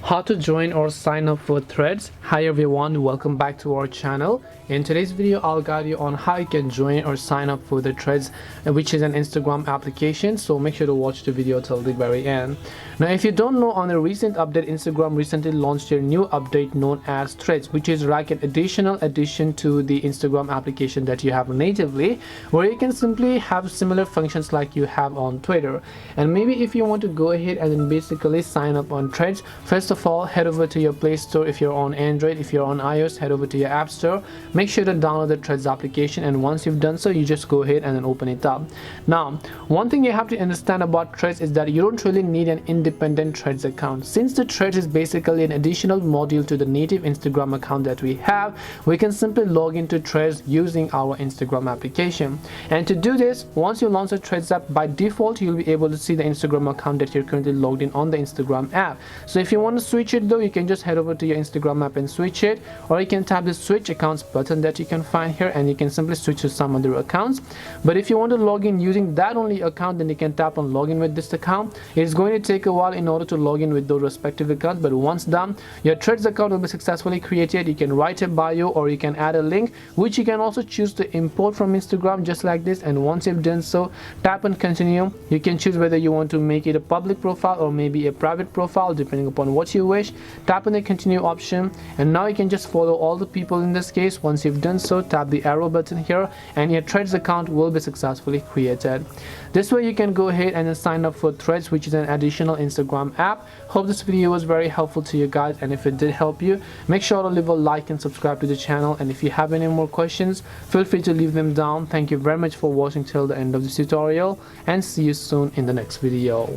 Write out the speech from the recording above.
How to join or sign up for Threads. Hi everyone, welcome back to our channel. In today's video I'll guide you on how you can join or sign up for the Threads, which is an Instagram application, so make sure to watch the video till the very end. Now if you don't know, on a recent update, Instagram recently launched their new update known as Threads, which is like an additional addition to the Instagram application that you have natively, where you can simply have similar functions like you have on Twitter. And maybe if you want to go ahead and then basically sign up on Threads, first of all, head over to your Play Store. If you're on Android, if you're on iOS, head over to your App Store. Make sure to download the Threads application, and once you've done so, you just go ahead and then open it up. Now, one thing you have to understand about Threads is that you don't really need an independent Threads account. Since the Threads is basically an additional module to the native Instagram account that we have, we can simply log into Threads using our Instagram application. And to do this, once you launch the Threads app, by default you'll be able to see the Instagram account that you're currently logged in on the Instagram app. So if you want to switch it though, you can just head over to your Instagram app and switch it, or you can tap the switch accounts button that you can find here and you can simply switch to some other accounts. But if you want to log in using that only account, then you can tap on login with this account. It's going to take a while in order to log in with those respective accounts, but once done, your Threads account will be successfully created. You can write a bio or you can add a link, which you can also choose to import from Instagram just like this. And once you've done so, tap on continue. You can choose whether you want to make it a public profile or maybe a private profile depending upon what you wish. Tap on the continue option, and now you can just follow all the people in this case. Once you've done so, tap the arrow button here and your Threads account will be successfully created. This way you can go ahead and then sign up for Threads, which is an additional Instagram app. Hope this video was very helpful to you guys, and if it did help you, make sure to leave a like and subscribe to the channel. And if you have any more questions, feel free to leave them down. Thank you very much for watching till the end of this tutorial, and see you soon in the next video.